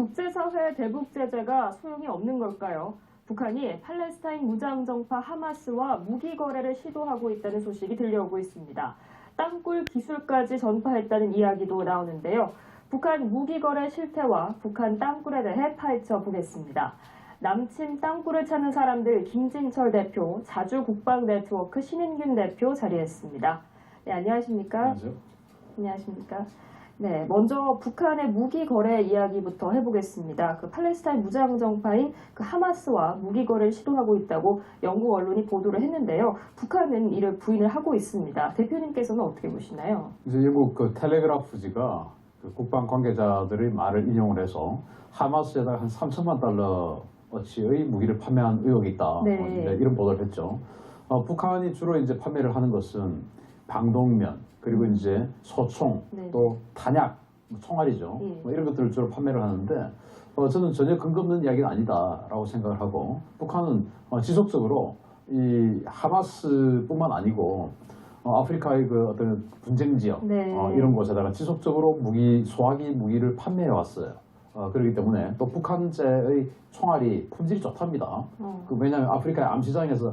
국제사회 대북 제재가 소용이 없는 걸까요? 북한이 팔레스타인 무장정파 하마스와 무기 거래를 시도하고 있다는 소식이 들려오고 있습니다. 땅굴 기술까지 전파했다는 이야기도 나오는데요. 북한 무기 거래 실태와 북한 땅굴에 대해 파헤쳐 보겠습니다. 남친 땅굴을 찾는 사람들 김진철 대표, 자주국방네트워크 신인균 대표 자리했습니다. 네, 안녕하십니까? 안녕하세요. 안녕하십니까? 네, 먼저 북한의 무기 거래 이야기부터 해보겠습니다. 그 팔레스타인 무장정파인 그 하마스와 무기 거래를 시도하고 있다고 영국 언론이 보도를 했는데요. 북한은 이를 부인을 하고 있습니다. 대표님께서는 어떻게 보시나요? 이제 영국 그 텔레그라프지가 그 국방 관계자들의 말을 인용을 해서 하마스에다가 한 3천만 달러어치의 무기를 판매한 의혹이 있다. 네. 이제 이런 보도를 했죠. 북한이 주로 이제 판매를 하는 것은 방독면 그리고 이제 소총 네. 또 탄약, 총알이죠. 예. 뭐 이런 것들을 주로 판매를 하는데 저는 전혀 근거 없는 이야기는 아니다라고 생각을 하고 북한은 지속적으로 이 하마스뿐만 아니고 아프리카의 그 어떤 분쟁 지역 네. 이런 곳에다가 지속적으로 소화기 무기를 판매해 왔어요. 그렇기 때문에 또 북한제의 총알이 품질이 좋답니다. 왜냐하면 아프리카의 암시장에서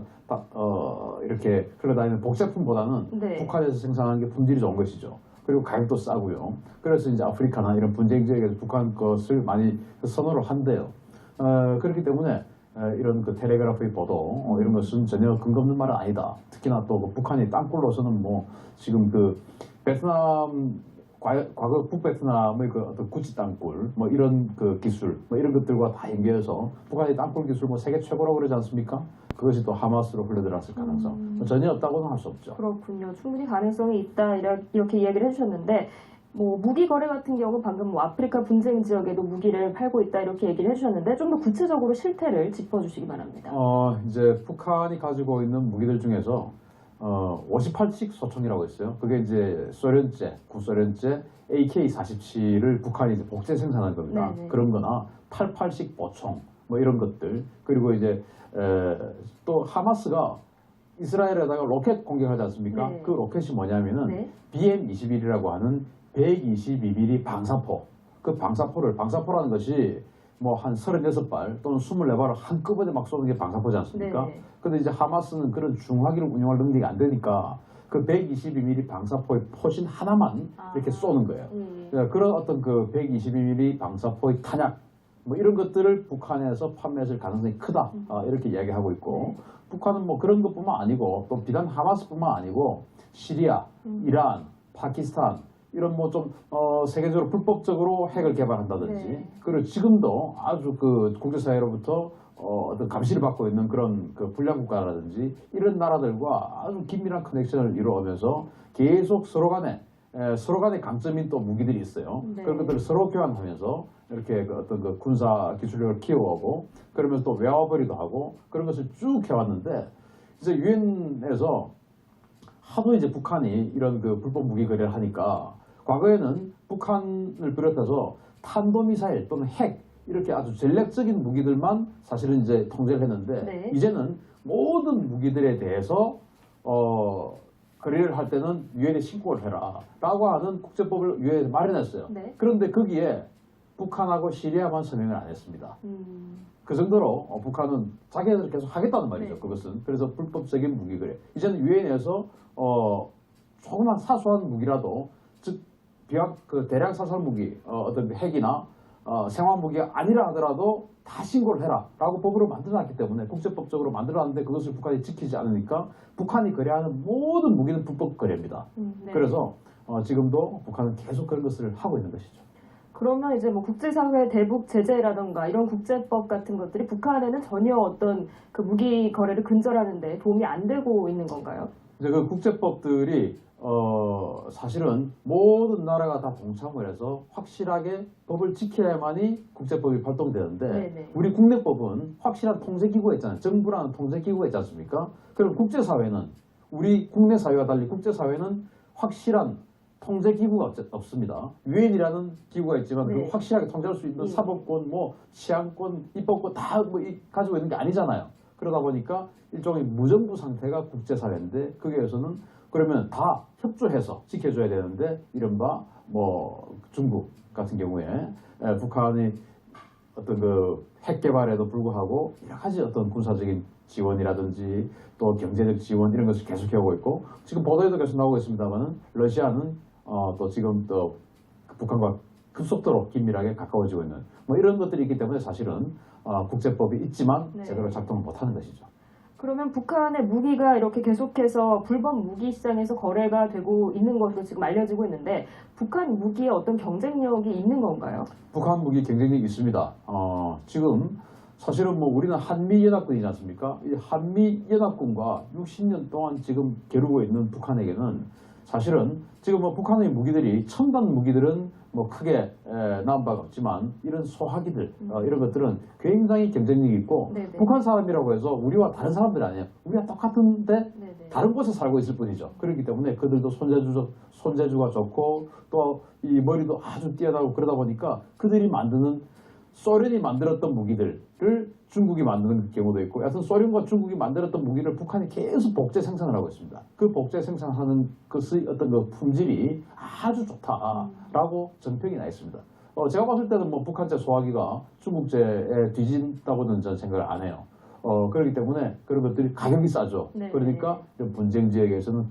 이렇게 흘러다니는 복제품보다는 네. 북한에서 생산하는 게 품질이 좋은 것이죠. 그리고 가격도 싸고요. 그래서 이제 아프리카나 이런 분쟁 지역에서 북한 것을 많이 선호를 한대요. 그렇기 때문에 이런 그 텔레그라프의 보도 이런 것은 전혀 근거 없는 말은 아니다. 특히나 또 그 북한이 땅굴로서는 뭐 지금 그 베트남 과거 북베트남의 그 어떤 구치 땅굴 뭐 이런 그 기술 뭐 이런 것들과 다 연계해서 북한의 땅굴 기술 뭐 세계 최고라고 그러지 않습니까? 그것이 또 하마스로 흘러들어갔을 가능성 전혀 없다고는 할 수 없죠. 그렇군요. 충분히 가능성이 있다 이렇게 이야기를 해주셨는데 뭐 무기 거래 같은 경우 방금 뭐 아프리카 분쟁 지역에도 무기를 팔고 있다 이렇게 얘기를 해주셨는데 좀 더 구체적으로 실태를 짚어주시기 바랍니다. 이제 북한이 가지고 있는 무기들 중에서 58식 소총이라고 있어요. 그게 이제 구소련제 AK-47을 북한이 이제 복제 생산한 겁니다. 네네. 그런 거나 88식 보총 뭐 이런 것들. 그리고 이제 또 하마스가 이스라엘에다가 로켓 공격하지 않습니까? 네. 그 로켓이 뭐냐면은 네. BM-21이라고 하는 122mm 방사포. 그 방사포라는 것이 뭐 한 36발 또는 24발을 한꺼번에 막 쏘는 게 방사포지 않습니까? 네. 근데 이제 하마스는 그런 중화기를 운용할 능력이 안 되니까 그 122mm 방사포의 포신 하나만 이렇게 쏘는 거예요. 그런 어떤 그 122mm 방사포의 탄약 뭐 이런 것들을 북한에서 판매했을 가능성이 크다. 이렇게 이야기하고 있고 북한은 뭐 그런 것뿐만 아니고 또 비단 하마스뿐만 아니고 시리아, 이란, 파키스탄 이런 뭐 좀 세계적으로 불법적으로 핵을 개발한다든지 네. 그리고 지금도 아주 그 국제사회로부터 어떤 감시를 받고 있는 그런 그 불량 국가라든지 이런 나라들과 아주 긴밀한 커넥션을 이루어가면서 계속 서로 간에 강점인 또 무기들이 있어요. 네. 그런 것들을 서로 교환하면서 이렇게 그 어떤 그 군사 기술력을 키워오고 그러면서 또 외화벌이도 하고 그런 것을 쭉 해왔는데 이제 유엔에서 하도 이제 북한이 이런 그 불법 무기 거래를 하니까 과거에는 북한을 비롯해서 탄도미사일 또는 핵 이렇게 아주 전략적인 무기들만 사실은 이제 통제를 했는데 네. 이제는 모든 무기들에 대해서 거래를 할 때는 유엔에 신고를 해라 라고 하는 국제법을 유엔에서 마련했어요. 네. 그런데 거기에 북한하고 시리아만 서명을 안 했습니다. 그 정도로 북한은 자기네들 계속 하겠다는 말이죠. 네. 그것은. 그래서 불법적인 무기 거래. 이제는 유엔에서 조그만 사소한 무기라도 즉 그 대량 사살 무기 어떤 핵이나 생화 무기가 아니라 하더라도 다 신고를 해라라고 법으로 만들어놨기 때문에 국제법적으로 만들어놨는데 그것을 북한이 지키지 않으니까 북한이 거래하는 모든 무기는 불법 거래입니다. 네. 그래서 지금도 북한은 계속 그런 것을 하고 있는 것이죠. 그러면 이제 뭐 국제사회 대북 제재라던가 이런 국제법 같은 것들이 북한에는 전혀 어떤 그 무기 거래를 근절하는데 도움이 안 되고 있는 건가요? 이제 그 국제법들이 사실은 모든 나라가 다 동참을 해서 확실하게 법을 지켜야만이 국제법이 발동되는데 네네. 우리 국내법은 확실한 통제기구가 있잖아요. 정부라는 통제기구가 있지 않습니까? 그럼 국제사회는 우리 국내 사회와 달리 국제사회는 확실한 통제기구가 없습니다. 유엔이라는 기구가 있지만 네. 그걸 확실하게 통제할 수 있는 사법권, 뭐 치안권, 입법권 다 뭐 가지고 있는 게 아니잖아요. 그러다 보니까 일종의 무정부 상태가 국제사회인데 거기에서는 그러면 다 협조해서 지켜줘야 되는데 이른바 뭐 중국 같은 경우에 북한이 어떤 그 핵 개발에도 불구하고 여러 가지 어떤 군사적인 지원이라든지 또 경제적 지원 이런 것을 계속해오고 있고 지금 보도에도 계속 나오고 있습니다만은 러시아는 또 지금 또 북한과 급속도로 긴밀하게 가까워지고 있는 뭐 이런 것들이 있기 때문에 사실은 국제법이 있지만 네. 제대로 작동을 못하는 것이죠. 그러면 북한의 무기가 이렇게 계속해서 불법 무기 시장에서 거래가 되고 있는 것으로 지금 알려지고 있는데 북한 무기에 어떤 경쟁력이 있는 건가요? 북한 무기 경쟁력이 있습니다. 지금 사실은 뭐 우리는 한미연합군이지 않습니까? 이 한미연합군과 60년 동안 지금 겨루고 있는 북한에게는 사실은 지금 뭐 북한의 무기들이 첨단 무기들은 뭐 크게 나온 바가 없지만 이런 소화기들 이런 것들은 굉장히 경쟁력이 있고 네네. 북한 사람이라고 해서 우리와 다른 사람들이 아니에요. 우리가 똑같은데 네네. 다른 곳에 살고 있을 뿐이죠. 그렇기 때문에 그들도 손재주가 좋고 또 이 머리도 아주 뛰어나고 그러다 보니까 그들이 만드는 소련이 만들었던 무기들을 중국이 만드는 경우도 있고 여하튼 소련과 중국이 만들었던 무기를 북한이 계속 복제 생산을 하고 있습니다. 그 복제 생산하는 것의 어떤 그 품질이 아주 좋다라고 정평이 나 있습니다. 제가 봤을 때는 뭐 북한제 소화기가 중국제에 뒤진다고는 저는 생각을 안 해요. 그렇기 때문에 그런 것들이 가격이 싸죠. 네. 그러니까 이런 분쟁 지역에서는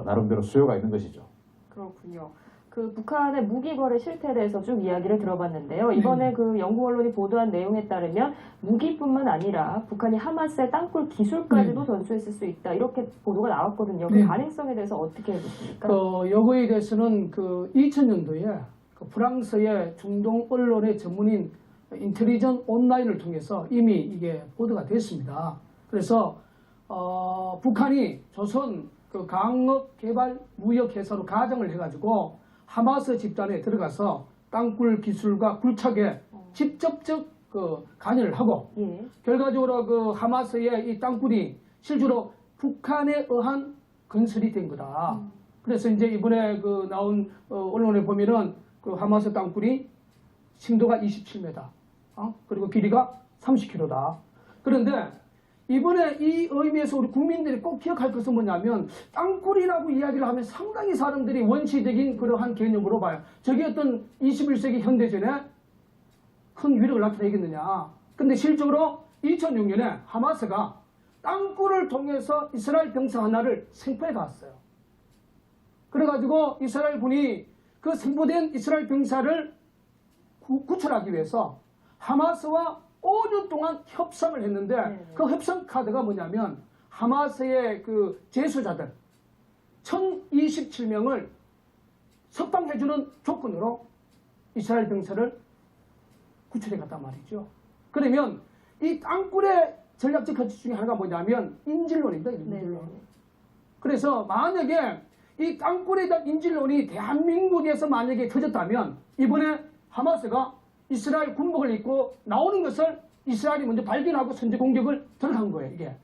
나름대로 수요가 있는 것이죠. 그렇군요. 그 북한의 무기 거래 실태에 대해서 쭉 이야기를 들어봤는데요. 이번에 그 영국 언론이 보도한 내용에 따르면 무기뿐만 아니라 북한이 하마스의 땅굴 기술까지도 전수했을 수 있다. 이렇게 보도가 나왔거든요. 그 네. 가능성에 대해서 어떻게 보십니까? 요거에 대해서는 그 2000년도에 그 프랑스의 중동 언론의 전문인 인텔리전 온라인을 통해서 이미 이게 보도가 됐습니다. 그래서 북한이 조선 그 강업 개발 무역 회사로 가정을 해가지고 하마스 집단에 들어가서 땅굴 기술과 굴착에 직접적 그 관여를 하고 예. 결과적으로 그 하마스의 이 땅굴이 실제로 북한에 의한 건설이 된 거다. 그래서 이제 이번에 그 나온 언론에 보면은 그 하마스 땅굴이 심도가 27m, 그리고 길이가 30km다. 그런데 이번에 이 의미에서 우리 국민들이 꼭 기억할 것은 뭐냐면 땅굴이라고 이야기를 하면 상당히 사람들이 원시적인 그러한 개념으로 봐요. 저게 어떤 21세기 현대전에 큰 위력을 나타내겠느냐. 근데 실적으로 2006년에 하마스가 땅굴을 통해서 이스라엘 병사 하나를 생포해 갔어요. 그래가지고 이스라엘 군이 그 생포된 이스라엘 병사를 구출하기 위해서 하마스와 5년 동안 협상을 했는데 그 협상 카드가 뭐냐면 하마스의 그 제수자들 1027명을 석방해주는 조건으로 이스라엘 병사를 구출해 갔단 말이죠. 그러면 이 땅굴의 전략적 가치 중에 하나가 뭐냐면 인질론입니다. 인질론. 그래서 만약에 이 땅굴에 대한 인질론이 대한민국에서 만약에 터졌다면 이번에 하마스가 이스라엘 군복을 입고 나오는 것을 이스라엘이 먼저 발견하고 선제 공격을 들어간 거예요. 이게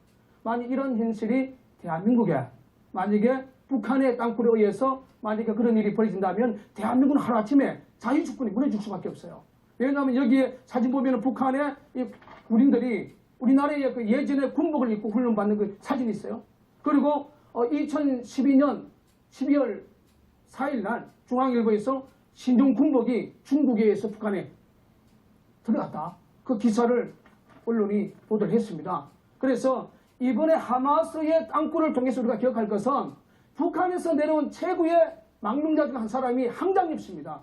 만약 이런 현실이 대한민국에 만약에 북한의 땅굴에 의해서 만약에 그런 일이 벌어진다면 대한민국은 하루아침에 자유주권이 무너질 수밖에 없어요. 왜냐하면 여기에 사진 보면 북한의 이 군인들이 우리나라의 그 예전에 군복을 입고 훈련받는 그 사진이 있어요. 그리고 2012년 12월 4일 날 중앙일보에서 신종 군복이 중국에 의해서 북한에 들어갔다. 그 기사를 언론이 보도를 했습니다. 그래서 이번에 하마스의 땅굴을 통해서 우리가 기억할 것은 북한에서 내려온 최고의 망명자 중 한 사람이 항담 씨입니다.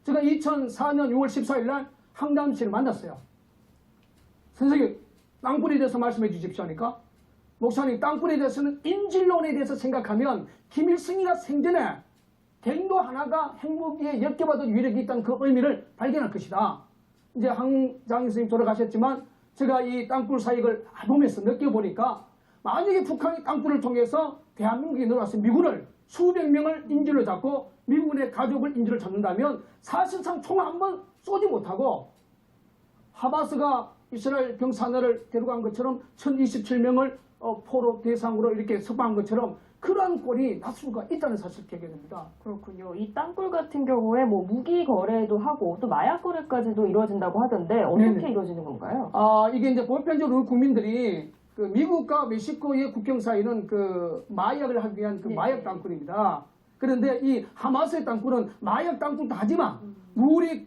제가 2004년 6월 14일 날 항담 씨를 만났어요. 선생님, 땅굴에 대해서 말씀해 주십시오 하니까 목사님, 땅굴에 대해서는 인질론에 대해서 생각하면 김일성이가 생전에 갱도 하나가 핵무기에 엮여받은 위력이 있다는 그 의미를 발견할 것이다. 이제 항장 선생님 돌아가셨지만 제가 이 땅굴 사역을 보면서 느껴보니까 만약에 북한이 땅굴을 통해서 대한민국에 들어와서 미군을 수백 명을 인질로 잡고 미군의 가족을 인질로 잡는다면 사실상 총 한 번 쏘지 못하고 하마스가 이스라엘 병사 하나를 데려간 것처럼 1027명을 포로 대상으로 이렇게 석방한 것처럼 그러한 꼴이 날 수가 있다는 사실을 기억해야 됩니다. 그렇군요. 이 땅굴 같은 경우에 뭐 무기 거래도 하고 또 마약 거래까지도 이루어진다고 하던데 어떻게 네네. 이루어지는 건가요? 이게 이제 보편적으로 국민들이 그 미국과 멕시코의 국경 사이는 그 마약을 하기 위한 그 네. 마약 땅굴입니다. 그런데 이 하마스의 땅굴은 마약 땅굴도 하지만 무기를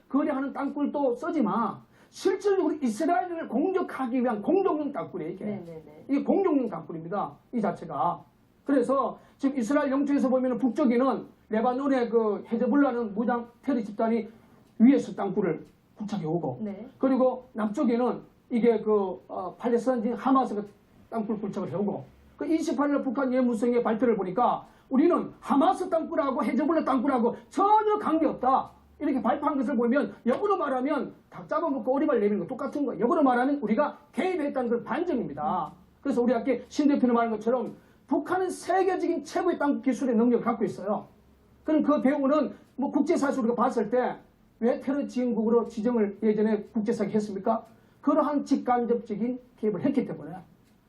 거래하는 땅굴도 쓰지만 실질적으로 이스라엘을 공격하기 위한 공격용 땅굴이에요. 이게 공격용 땅굴입니다. 이 자체가. 그래서 지금 이스라엘 영토에서 보면 북쪽에는 레바논의 그 헤즈볼라는 무장 테러 집단이 위에서 땅굴을 부착해 오고 그리고 남쪽에는 이게 그 팔레스타인 하마스가 땅굴 부착을 해오고 그 28일 북한 예무성의 발표를 보니까 우리는 하마스 땅굴하고 헤즈볼라 땅굴하고 전혀 관계없다. 이렇게 발표한 것을 보면 역으로 말하면 닭 잡아먹고 오리발 내미는 거 똑같은 거예요. 역으로 말하면 우리가 개입했다는 걸 반증입니다. 그래서 우리 아까 신 대표님 말한 것처럼 북한은 세계적인 최고의 땅굴 기술의 능력을 갖고 있어요. 그럼 그 배우는 뭐 국제사실 우리가 봤을 때 왜 테러 지원국으로 지정을 예전에 국제사기 했습니까? 그러한 직간접적인 개입을 했기 때문에.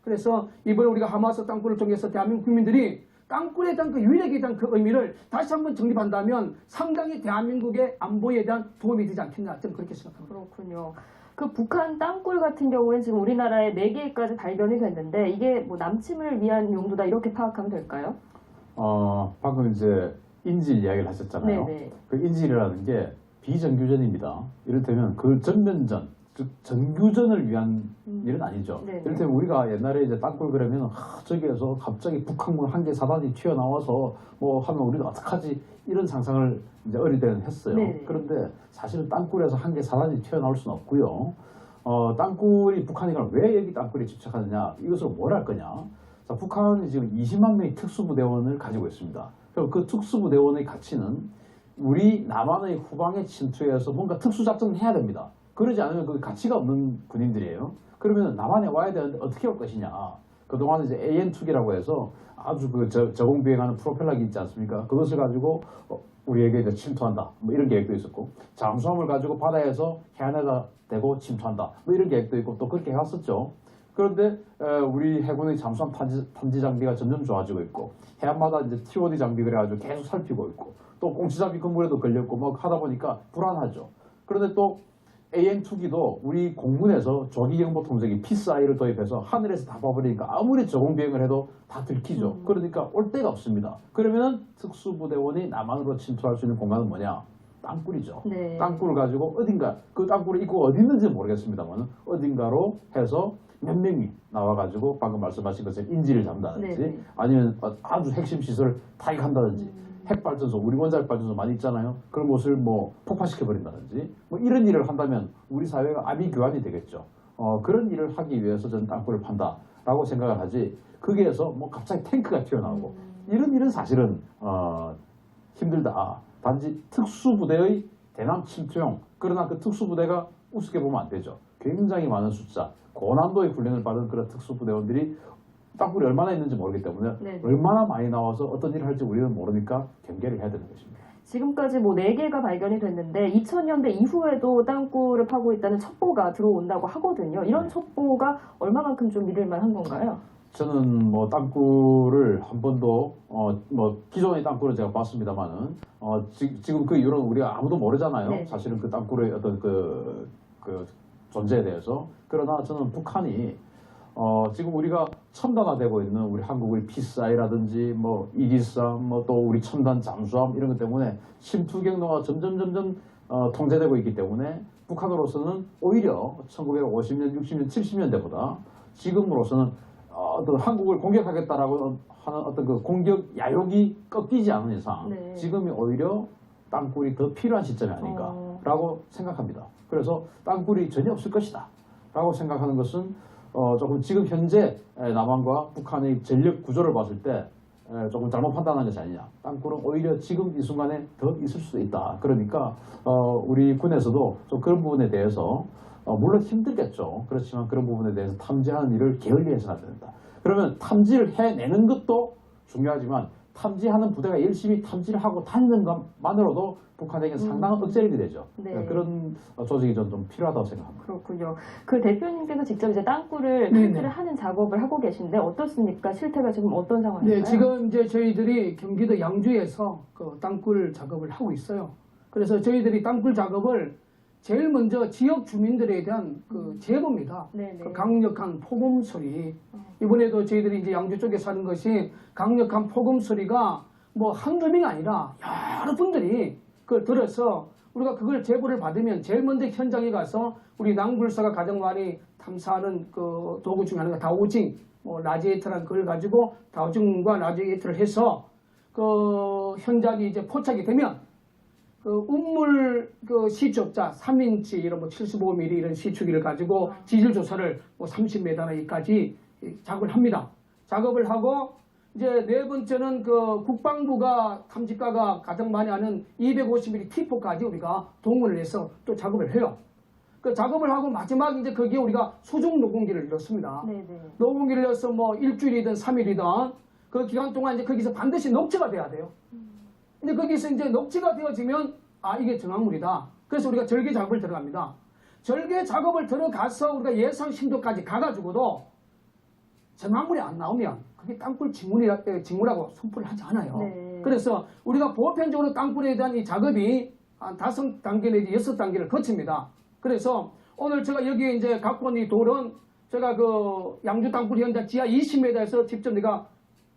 그래서 이번에 우리가 하마스 땅굴을 통해서 대한민국 국민들이 땅굴에 대한 그 유일하게 대한 그 의미를 다시 한번 정립한다면 상당히 대한민국의 안보에 대한 도움이 되지 않겠나 저는 그렇게 생각합니다. 그렇군요. 그 북한 땅굴 같은 경우에는 지금 우리나라에 4개까지 발견이 됐는데 이게 뭐 남침을 위한 용도다 이렇게 파악하면 될까요? 방금 이제 인질 이야기를 하셨잖아요. 그 인질이라는 게 비정규전입니다. 이를테면 그 전면전, 즉 정규전을 위한 일은 아니죠. 이를테면 우리가 옛날에 이제 땅굴 그러면 저기에서 갑자기 북한군 한 개 사단이 튀어나와서 뭐 하면 우리가 어떡하지 이런 상상을 이제 어릴 때는 했어요. 그런데 사실은 땅굴에서 한 개 사단이 튀어나올 수는 없고요. 땅굴이 북한이 그럼 왜 여기 땅굴에 집착하느냐? 이것을 뭘 할 거냐? 자, 북한이 지금 20만 명의 특수부대원을 가지고 있습니다. 그럼 그 특수부대원의 가치는 우리 남한의 후방에 침투해서 뭔가 특수작전을 해야 됩니다. 그러지 않으면 그 가치가 없는 군인들이에요. 그러면 남한에 와야 되는데 어떻게 올 것이냐. 그동안 이제 AN2기라고 해서 아주 그 저공 비행하는 프로펠러기 있지 않습니까? 그것을 가지고 우리에게 이제 침투한다. 뭐 이런 계획도 있었고, 잠수함을 가지고 바다에서 해안에다 대고 침투한다. 뭐 이런 계획도 있고 또 그렇게 해왔었죠. 그런데 우리 해군의 잠수함 탐지 장비가 점점 좋아지고 있고 해안마다 이제 TOD 장비 그래가지고 계속 살피고 있고 또 꽁치잡이 건물에도 걸렸고 막 하다 보니까 불안하죠. 그런데 또 AN2기도 우리 공군에서 조기경보 통제기 PSI를 도입해서 하늘에서 다 봐버리니까 아무리 저공 비행을 해도 다 들키죠. 그러니까 올 데가 없습니다. 그러면은 특수부대원이 남한으로 침투할 수 있는 공간은 뭐냐? 땅굴이죠. 땅굴을 가지고 어딘가 그 땅굴의 입구가 어디 있는지 모르겠습니다만 어딘가로 해서 몇 명이 나와가지고 방금 말씀하신 것처럼 인질을 잡는다든지 아니면 아주 핵심 시설을 타격한다든지 핵발전소, 우리 원자력 발전소 많이 있잖아요. 그런 곳을 뭐 폭파시켜버린다든지 뭐 이런 일을 한다면 우리 사회가 아비규환이 되겠죠. 그런 일을 하기 위해서 저는 땅굴을 판다라고 생각을 하지 거기에서 뭐 갑자기 탱크가 튀어나오고 이런 일은 사실은 힘들다. 단지 특수부대의 대남 침투용. 그러나 그 특수부대가 우습게 보면 안 되죠. 굉장히 많은 숫자, 고난도의 훈련을 받은 그런 특수부대원들이 땅굴이 얼마나 있는지 모르기 때문에 얼마나 많이 나와서 어떤 일을 할지 우리는 모르니까 경계를 해야 되는 것입니다. 지금까지 뭐 4개가 발견이 됐는데 2000년대 이후에도 땅굴을 파고 있다는 첩보가 들어온다고 하거든요. 이런 첩보가 얼마만큼 좀 믿을만한 건가요? 저는 뭐 땅굴을 한 번도 뭐 기존의 땅굴은 제가 봤습니다만은 지금 그 이유는 우리가 아무도 모르잖아요. 사실은 그 땅굴의 어떤 그 존재에 대해서. 그러나 저는 북한이 지금 우리가 첨단화되고 있는 우리 한국의 PSI라든지 뭐 이지스함 뭐 또 우리 첨단 잠수함 이런 것 때문에 침투 경로가 점점 통제되고 있기 때문에 북한으로서는 오히려 1950년, 60년, 70년대보다 지금으로서는 어떤 한국을 공격하겠다라고 하는 어떤 그 공격 야욕이 꺾이지 않은 이상 지금이 오히려 땅굴이 더 필요한 시점이 아닌가라고 생각합니다. 그래서 땅굴이 전혀 없을 것이다 라고 생각하는 것은 조금 지금 현재 남한과 북한의 전력 구조를 봤을 때 조금 잘못 판단한 것이 아니냐. 땅굴은 오히려 지금 이 순간에 더 있을 수도 있다. 그러니까 우리 군에서도 좀 그런 부분에 대해서 물론 힘들겠죠. 그렇지만 그런 부분에 대해서 탐지하는 일을 게을리해서는 안 된다. 그러면 탐지를 해내는 것도 중요하지만 탐지하는 부대가 열심히 탐지를 하고 다니는 것만으로도 북한에게는 상당한 억제력이 되죠. 그런 조직이 좀 필요하다고 생각합니다. 그렇군요. 그 대표님께서 직접 이제 땅굴을 탐지를 하는 작업을 하고 계신데 어떻습니까? 실태가 지금 어떤 상황인가요? 네, 지금 이제 저희들이 경기도 양주에서 그 땅굴 작업을 하고 있어요. 그래서 저희들이 땅굴 작업을 제일 먼저 지역 주민들에 대한 그 제보입니다. 네네. 그 강력한 폭음 소리. 이번에도 저희들이 이제 양주 쪽에 사는 것이 강력한 폭음 소리가 뭐 한두 명이 아니라 여러 분들이 그걸 들어서 우리가 그걸 제보를 받으면 제일 먼저 현장에 가서 우리 낭불사가 가장 많이 탐사하는 그 도구 중에 하나가 다오징, 뭐 라지에이터라는 그걸 가지고 다오징과 라지에이터를 해서 그 현장이 이제 포착이 되면 그 운물 그 시추업자 3인치 이런 뭐 75mm 이런 시추기를 가지고 지질 조사를 뭐 30m까지 작업을 합니다. 작업을 하고 이제 네 번째는 그 국방부가 탐지가가 가장 많이 하는 250mm T4까지 우리가 동원을 해서 또 작업을 해요. 그 작업을 하고 마지막 이제 거기에 우리가 수중 노공기를 넣습니다. 네네. 노공기를 넣어서 뭐 일주일이든 3일이든 그 기간 동안 이제 거기서 반드시 녹지가 돼야 돼요. 근데 거기서 이제 녹지가 되어지면 아 이게 정확물이다. 그래서 우리가 절개 작업을 들어갑니다. 절개 작업을 들어가서 우리가 예상 심도까지 가가지고도 정확물이 안 나오면 그게 땅굴 징후라고 선포를 하지 않아요. 네. 그래서 우리가 보편적으로 땅굴에 대한 이 작업이 한 5단계 내지 6단계를 거칩니다. 그래서 오늘 제가 여기에 이제 갖고 온 이 돌은 제가 그 양주 땅굴 현장 지하 20m에서 직접 내가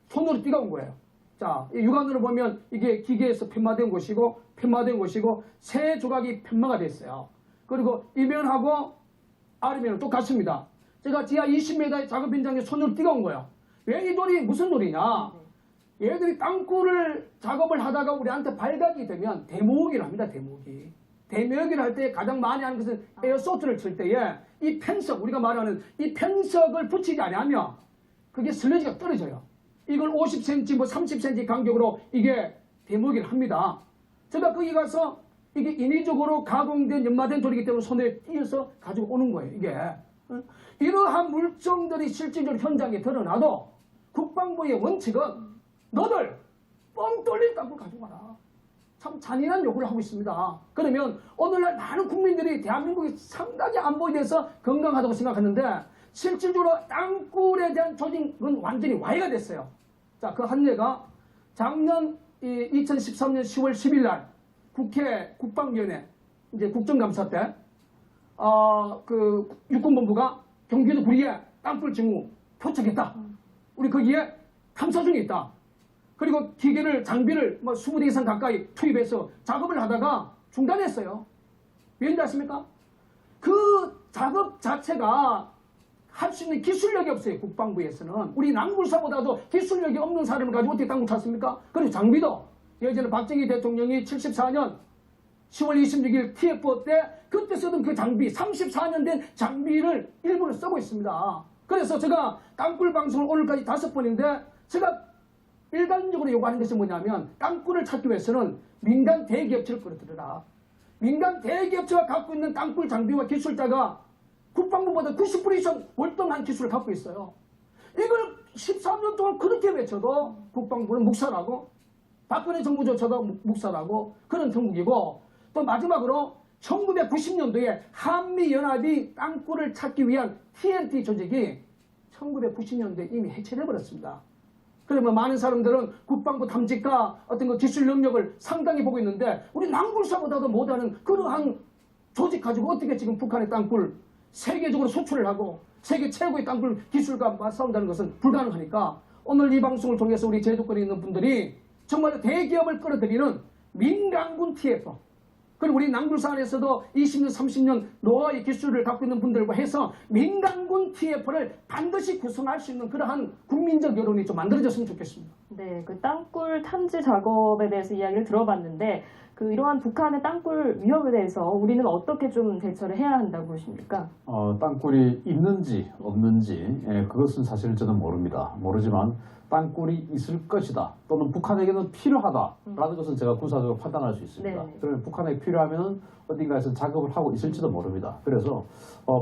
손으로 띄어온 거예요. 자, 이 육안으로 보면 이게 기계에서 편마된 곳이고 세 조각이 편마가 됐어요. 그리고 이면하고 아래면은 똑같습니다. 제가 지하 20m의 작업 현장에 손으로 띄어온 거예요. 왜 이 돌이 무슨 돌이냐? 얘들이 땅굴을 작업을 하다가 우리한테 발각이 되면 대모으기를 합니다. 대모으기. 대모으기를 할 때 가장 많이 하는 것은 에어소트를 칠 때에 이 편석, 우리가 말하는 이 편석을 붙이지 않으면 그게 슬러지가 떨어져요. 이걸 50cm, 뭐 30cm 간격으로 이게 대모으기를 합니다. 제가 거기 가서 이게 인위적으로 가공된 연마된 돌이기 때문에 손에 띄어서 가지고 오는 거예요. 이게. 이러한 물정들이 실질적으로 현장에 드러나도 국방부의 원칙은 너들 뻥 뚫린 땅굴 가지고 와라. 참 잔인한 요구를 하고 있습니다. 그러면 오늘날 많은 국민들이 대한민국이 상당히 안보에 대해서 건강하다고 생각하는데 실질적으로 땅굴에 대한 조직은 완전히 와해가 됐어요. 자, 그 한 예가 작년 2013년 10월 10일 날 국회 국방위원회 이제 국정감사 때 그 육군본부가 경기도 구리에 땅굴 징후 포착했다. 우리 거기에 탐사 중에 있다. 그리고 기계를 장비를 뭐 20대 이상 가까이 투입해서 작업을 하다가 중단했어요. 왠지 아십니까? 그 작업 자체가 할 수 있는 기술력이 없어요. 국방부에서는. 우리 낭굴사보다도 기술력이 없는 사람을 가지고 어떻게 땅굴 찾습니까? 그리고 장비도 예전에 박정희 대통령이 74년 10월 26일 TF 때 그때 쓰던 그 장비 34년 된 장비를 일부러 쓰고 있습니다. 그래서 제가 땅굴 방송을 오늘까지 5번인데 제가 일반적으로 요구하는 것이 뭐냐면 땅굴을 찾기 위해서는 민간 대기업체를 끌어들여라. 민간 대기업체가 갖고 있는 땅굴 장비와 기술자가 국방부보다 90% 이상 월등한 기술을 갖고 있어요. 이걸 13년 동안 그렇게 외쳐도 국방부는 묵살하고 박근혜 정부조차도 묵살하고 그런 정국이고 또 마지막으로 1990년도에 한미연합이 땅굴을 찾기 위한 TNT 조직이 1990년도에 이미 해체돼 버렸습니다. 그러면 많은 사람들은 국방부 탐지과 어떤 그 기술 능력을 상당히 보고 있는데 우리 낭굴사보다도 못하는 그러한 조직 가지고 어떻게 지금 북한의 땅굴 세계적으로 수출을 하고 세계 최고의 땅굴 기술과 맞싸운다는 것은 불가능하니까 오늘 이 방송을 통해서 우리 제주권에 있는 분들이 정말 대기업을 끌어들이는 민간군 TF 그리고 우리 낭굴사 안에서도 20년, 30년 노화의 기술을 갖고 있는 분들과 해서 민간군 TF를 반드시 구성할 수 있는 그러한 국민적 여론이 좀 만들어졌으면 좋겠습니다. 네, 그 땅굴 탐지 작업에 대해서 이야기를 들어봤는데 이러한 북한의 땅굴 위협에 대해서 우리는 어떻게 좀 대처를 해야 한다고 보십니까? 땅굴이 있는지 없는지 그것은 사실 저는 모릅니다. 모르지만 땅굴이 있을 것이다 또는 북한에게는 필요하다라는 것은 제가 군사적으로 판단할 수 있습니다. 네. 그러면 북한에게 필요하면 어딘가에서 작업을 하고 있을지도 모릅니다. 그래서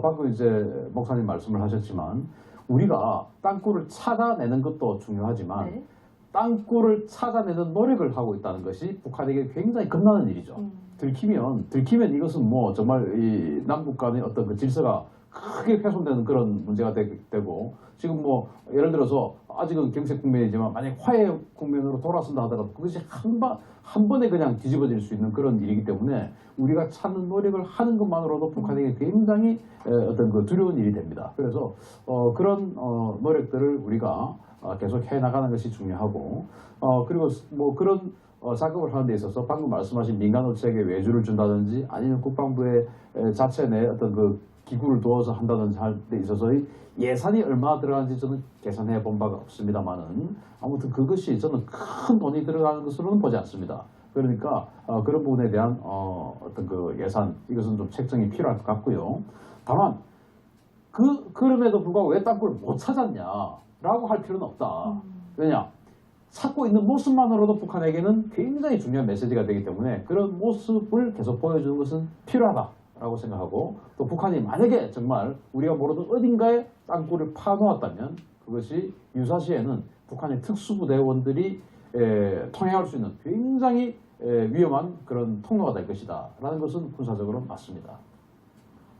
방금 이제 목사님 말씀을 하셨지만 우리가 땅굴을 찾아내는 것도 중요하지만 네. 땅굴을 찾아내는 노력을 하고 있다는 것이 북한에게 굉장히 겁나는 일이죠. 들키면 이것은 뭐 정말 이 남북 간의 어떤 그 질서가 크게 훼손되는 그런 문제가 되고 지금 뭐 예를 들어서 아직은 경색 국면이지만 만약 화해 국면으로 돌아선다 하더라도 그것이 한 번에 그냥 뒤집어질 수 있는 그런 일이기 때문에 우리가 찾는 노력을 하는 것만으로도 북한에게 굉장히 어떤 그 두려운 일이 됩니다. 그래서 그런 노력들을 우리가 계속 해 나가는 것이 중요하고 그리고 뭐 그런 작업을 하는 데 있어서 방금 말씀하신 민간 업체에게 외주를 준다든지 아니면 국방부의 자체 내 어떤 그 기구를 두어서 한다든지 할 때 있어서의 예산이 얼마나 들어가는지 저는 계산해 본 바가 없습니다만은 아무튼 그것이 저는 큰 돈이 들어가는 것으로는 보지 않습니다. 그러니까 그런 부분에 대한 어떤 그 예산 이것은 좀 책정이 필요할 것 같고요. 다만 그럼에도 불구하고 왜 땅굴을 못 찾았냐라고 할 필요는 없다. 왜냐? 찾고 있는 모습만으로도 북한에게는 굉장히 중요한 메시지가 되기 때문에 그런 모습을 계속 보여주는 것은 필요하다라고 생각하고 또 북한이 만약에 정말 우리가 모르던 어딘가에 땅굴을 파놓았다면 그것이 유사시에는 북한의 특수부대원들이 통행할 수 있는 굉장히 위험한 그런 통로가 될 것이다 라는 것은 군사적으로 맞습니다.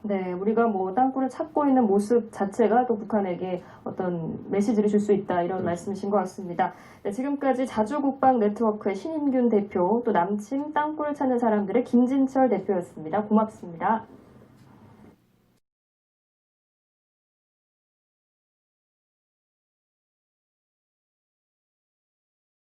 네, 우리가 뭐 땅굴을 찾고 있는 모습 자체가 또 북한에게 어떤 메시지를 줄 수 있다 이런 말씀이신 것 같습니다. 네, 지금까지 자주국방 네트워크의 신인균 대표 또 남침 땅굴을 찾는 사람들의 김진철 대표였습니다. 고맙습니다.